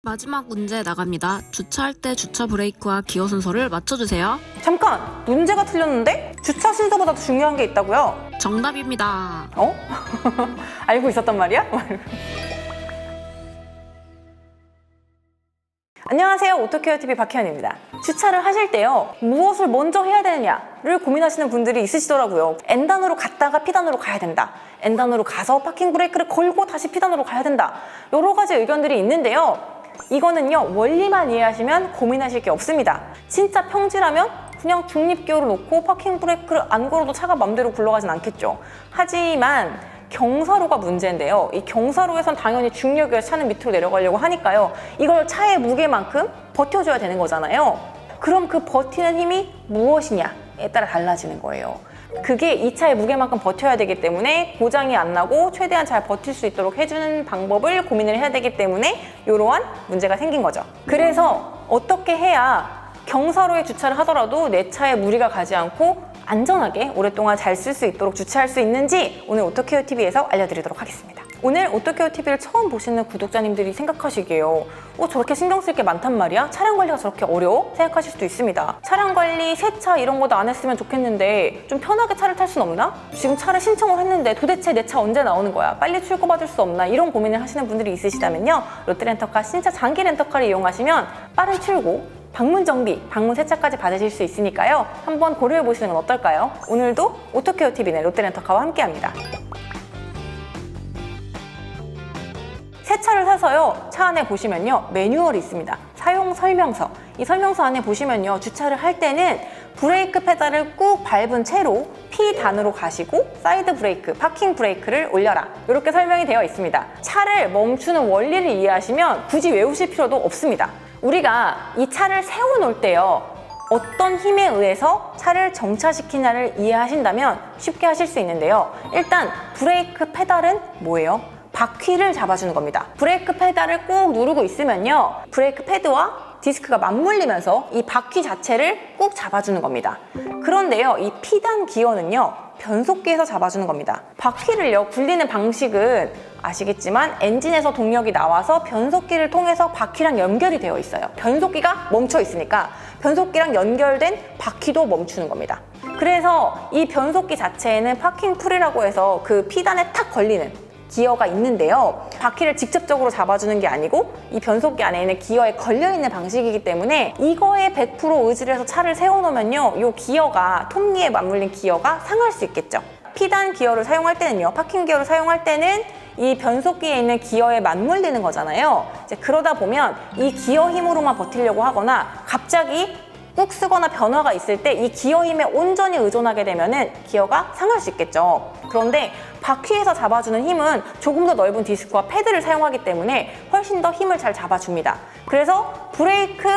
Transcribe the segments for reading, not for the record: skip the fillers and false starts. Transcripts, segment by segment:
마지막 문제 나갑니다. 주차할 때 주차 브레이크와 기어 순서를 맞춰주세요. 잠깐! 문제가 틀렸는데? 주차 순서보다 더 중요한 게 있다고요? 정답입니다. 어? 알고 있었단 말이야? 안녕하세요. 오토케어TV 박혜연입니다. 주차를 하실 때요, 무엇을 먼저 해야 되느냐를 고민하시는 분들이 있으시더라고요. N단으로 갔다가 P단으로 가야 된다. N단으로 가서 파킹 브레이크를 걸고 다시 P단으로 가야 된다. 여러 가지 의견들이 있는데요. 이거는요, 원리만 이해하시면 고민하실 게 없습니다. 진짜 평지라면 그냥 중립기어를 놓고 파킹 브레이크를 안 걸어도 차가 맘대로 굴러가진 않겠죠. 하지만 경사로가 문제인데요. 이 경사로에선 당연히 중력이어서 차는 밑으로 내려가려고 하니까요. 이걸 차의 무게만큼 버텨줘야 되는 거잖아요. 그럼 그 버티는 힘이 무엇이냐에 따라 달라지는 거예요. 그게 이 차의 무게만큼 버텨야 되기 때문에 고장이 안 나고 최대한 잘 버틸 수 있도록 해주는 방법을 고민을 해야 되기 때문에 이러한 문제가 생긴 거죠. 그래서 어떻게 해야 경사로에 주차를 하더라도 내 차에 무리가 가지 않고 안전하게 오랫동안 잘 쓸 수 있도록 주차할 수 있는지 오늘 오토케어TV에서 알려드리도록 하겠습니다. 오늘 오토케어TV를 처음 보시는 구독자님들이 생각하시기에요. 저렇게 신경 쓸 게 많단 말이야? 차량 관리가 저렇게 어려워? 생각하실 수도 있습니다. 차량 관리, 세차 이런 것도 안 했으면 좋겠는데 좀 편하게 차를 탈 순 없나? 지금 차를 신청을 했는데 도대체 내 차 언제 나오는 거야? 빨리 출고받을 수 없나? 이런 고민을 하시는 분들이 있으시다면요. 롯데렌터카 신차 장기 렌터카를 이용하시면 빠른 출고, 방문 정비, 방문 세차까지 받으실 수 있으니까요. 한번 고려해 보시는 건 어떨까요? 오늘도 오토케어TV는 롯데렌터카와 함께합니다. 새 차를 사서요, 차 안에 보시면요, 매뉴얼이 있습니다. 사용 설명서. 이 설명서 안에 보시면요, 주차를 할 때는 브레이크 페달을 꾹 밟은 채로 P단으로 가시고 사이드 브레이크, 파킹 브레이크를 올려라. 이렇게 설명이 되어 있습니다. 차를 멈추는 원리를 이해하시면 굳이 외우실 필요도 없습니다. 우리가 이 차를 세워놓을 때요, 어떤 힘에 의해서 차를 정차시키냐를 이해하신다면 쉽게 하실 수 있는데요. 일단 브레이크 페달은 뭐예요? 바퀴를 잡아주는 겁니다. 브레이크 페달을 꾹 누르고 있으면요, 브레이크 패드와 디스크가 맞물리면서 이 바퀴 자체를 꾹 잡아주는 겁니다. 그런데요, 이 P단 기어는요, 변속기에서 잡아주는 겁니다. 바퀴를요, 굴리는 방식은 아시겠지만 엔진에서 동력이 나와서 변속기를 통해서 바퀴랑 연결이 되어 있어요. 변속기가 멈춰 있으니까 변속기랑 연결된 바퀴도 멈추는 겁니다. 그래서 이 변속기 자체에는 파킹 풀이라고 해서 그 P단에 탁 걸리는 기어가 있는데요. 바퀴를 직접적으로 잡아주는 게 아니고 이 변속기 안에 있는 기어에 걸려있는 방식이기 때문에 이거에 100% 의지를 해서 차를 세워놓으면요, 이 기어가, 톱니에 맞물린 기어가 상할 수 있겠죠. P단 기어를 사용할 때는요, 파킹 기어를 사용할 때는 이 변속기에 있는 기어에 맞물리는 거잖아요. 이제 그러다 보면 이 기어 힘으로만 버티려고 하거나 갑자기 꾹 쓰거나 변화가 있을 때 이 기어 힘에 온전히 의존하게 되면은 기어가 상할 수 있겠죠. 그런데 바퀴에서 잡아주는 힘은 조금 더 넓은 디스크와 패드를 사용하기 때문에 훨씬 더 힘을 잘 잡아줍니다. 그래서 브레이크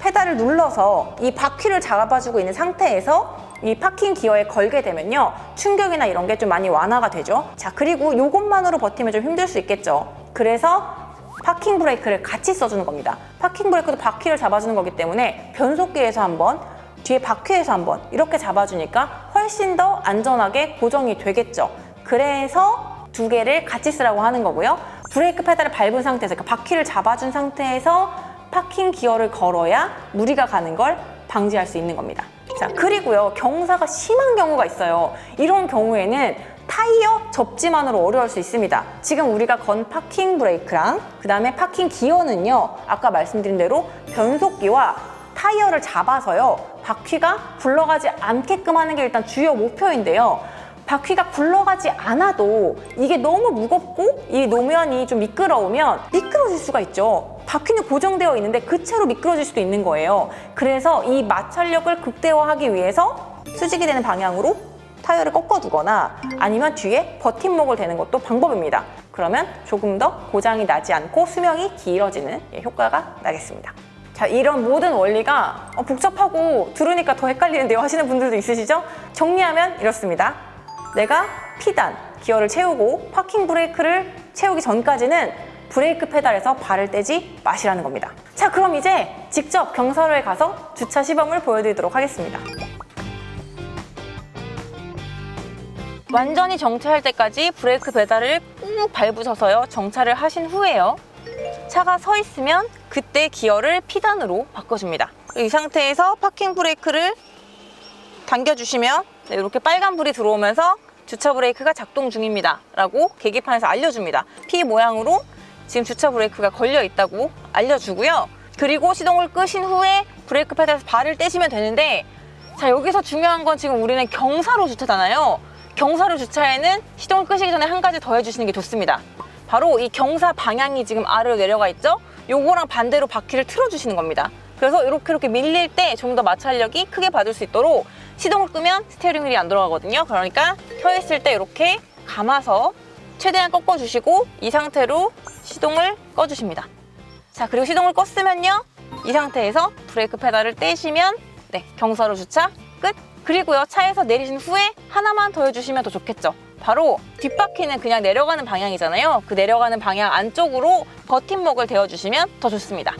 페달을 눌러서 이 바퀴를 잡아주고 있는 상태에서 이 파킹 기어에 걸게 되면요, 충격이나 이런 게 좀 많이 완화가 되죠. 자, 그리고 이것만으로 버티면 좀 힘들 수 있겠죠. 그래서 파킹 브레이크를 같이 써주는 겁니다. 파킹 브레이크도 바퀴를 잡아주는 거기 때문에 변속기에서 한번, 뒤에 바퀴에서 한번 이렇게 잡아주니까 훨씬 더 안전하게 고정이 되겠죠. 그래서 두 개를 같이 쓰라고 하는 거고요. 브레이크 페달을 밟은 상태에서, 그러니까 바퀴를 잡아준 상태에서 파킹 기어를 걸어야 무리가 가는 걸 방지할 수 있는 겁니다. 자, 그리고요, 경사가 심한 경우가 있어요. 이런 경우에는 타이어 접지만으로 어려울 수 있습니다. 지금 우리가 건 파킹 브레이크랑 그 다음에 파킹 기어는요, 아까 말씀드린 대로 변속기와 타이어를 잡아서요, 바퀴가 굴러가지 않게끔 하는 게 일단 주요 목표인데요. 바퀴가 굴러가지 않아도 이게 너무 무겁고 이 노면이 좀 미끄러우면 미끄러질 수가 있죠. 바퀴는 고정되어 있는데 그 채로 미끄러질 수도 있는 거예요. 그래서 이 마찰력을 극대화하기 위해서 수직이 되는 방향으로 타이어를 꺾어두거나 아니면 뒤에 버팀목을 대는 것도 방법입니다. 그러면 조금 더 고장이 나지 않고 수명이 길어지는 효과가 나겠습니다. 자, 이런 모든 원리가 복잡하고 들으니까 더 헷갈리는데요 하시는 분들도 있으시죠? 정리하면 이렇습니다. 내가 P단 기어를 채우고 파킹 브레이크를 채우기 전까지는 브레이크 페달에서 발을 떼지 마시라는 겁니다. 자, 그럼 이제 직접 경사로에 가서 주차 시범을 보여드리도록 하겠습니다. 완전히 정차할 때까지 브레이크 페달을 꾹 밟으셔서요, 정차를 하신 후에요, 차가 서 있으면 그때 기어를 P단으로 바꿔줍니다. 이 상태에서 파킹 브레이크를 당겨주시면 이렇게 빨간 불이 들어오면서 주차 브레이크가 작동 중입니다 라고 계기판에서 알려줍니다. P 모양으로 지금 주차 브레이크가 걸려 있다고 알려주고요. 그리고 시동을 끄신 후에 브레이크 페달에서 발을 떼시면 되는데, 자, 여기서 중요한 건 지금 우리는 경사로 주차잖아요. 경사로 주차에는 시동을 끄시기 전에 한 가지 더 해주시는 게 좋습니다. 바로 이 경사 방향이 지금 아래로 내려가 있죠? 요거랑 반대로 바퀴를 틀어주시는 겁니다. 그래서 이렇게 밀릴 때 좀 더 마찰력이 크게 받을 수 있도록 시동을 끄면 스티어링 휠이 안 돌아가거든요. 그러니까 켜있을 때 이렇게 감아서 최대한 꺾어주시고 이 상태로 시동을 꺼주십니다. 자, 그리고 시동을 껐으면요, 이 상태에서 브레이크 페달을 떼시면 경사로 주차 끝! 그리고요, 차에서 내리신 후에 하나만 더 해주시면 더 좋겠죠. 바로 뒷바퀴는 그냥 내려가는 방향이잖아요. 그 내려가는 방향 안쪽으로 버팀목을 대어주시면 더 좋습니다.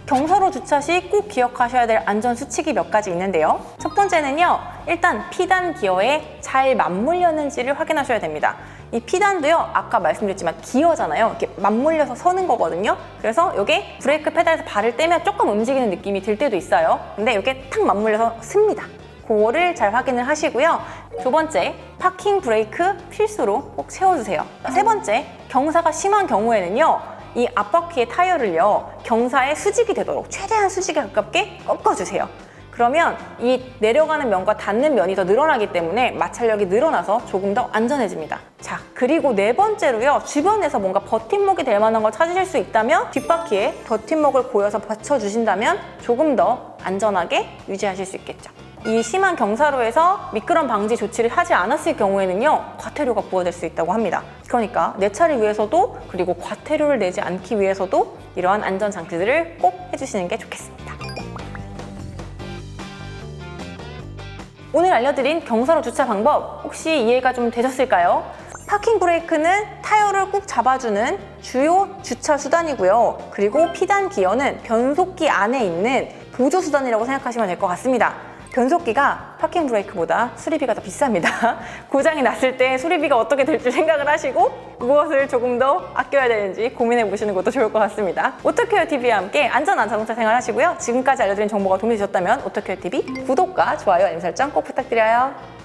경사로 주차 시 꼭 기억하셔야 될 안전 수칙이 몇 가지 있는데요. 첫 번째는요, 일단 P단 기어에 잘 맞물렸는지를 확인하셔야 됩니다. 이 P단도요, 아까 말씀드렸지만 기어잖아요. 이렇게 맞물려서 서는 거거든요. 그래서 이게 브레이크 페달에서 발을 떼면 조금 움직이는 느낌이 들 때도 있어요. 근데 이게 탁 맞물려서 씁니다. 그거를 잘 확인을 하시고요. 두 번째, 파킹 브레이크 필수로 꼭 채워주세요. 세 번째, 경사가 심한 경우에는요, 이 앞바퀴의 타이어를요, 경사에 수직이 되도록 최대한 수직에 가깝게 꺾어주세요. 그러면 이 내려가는 면과 닿는 면이 더 늘어나기 때문에 마찰력이 늘어나서 조금 더 안전해집니다. 자, 그리고 네 번째로요, 주변에서 뭔가 버팀목이 될 만한 걸 찾으실 수 있다면 뒷바퀴에 버팀목을 고여서 받쳐주신다면 조금 더 안전하게 유지하실 수 있겠죠. 이 심한 경사로에서 미끄럼 방지 조치를 하지 않았을 경우에는요, 과태료가 부과될 수 있다고 합니다. 그러니까 내 차를 위해서도, 그리고 과태료를 내지 않기 위해서도 이러한 안전 장치들을 꼭 해주시는 게 좋겠습니다. 오늘 알려드린 경사로 주차 방법 혹시 이해가 좀 되셨을까요? 파킹 브레이크는 타이어를 꾹 잡아주는 주요 주차 수단이고요. 그리고 P단 기어는 변속기 안에 있는 보조 수단이라고 생각하시면 될 것 같습니다. 변속기가 파킹 브레이크보다 수리비가 더 비쌉니다. 고장이 났을 때 수리비가 어떻게 될지 생각을 하시고 무엇을 조금 더 아껴야 되는지 고민해 보시는 것도 좋을 것 같습니다. 오토케어 TV와 함께 안전한 자동차 생활 하시고요. 지금까지 알려드린 정보가 도움이 되셨다면 오토케어 TV 구독과 좋아요, 알림 설정 꼭 부탁드려요.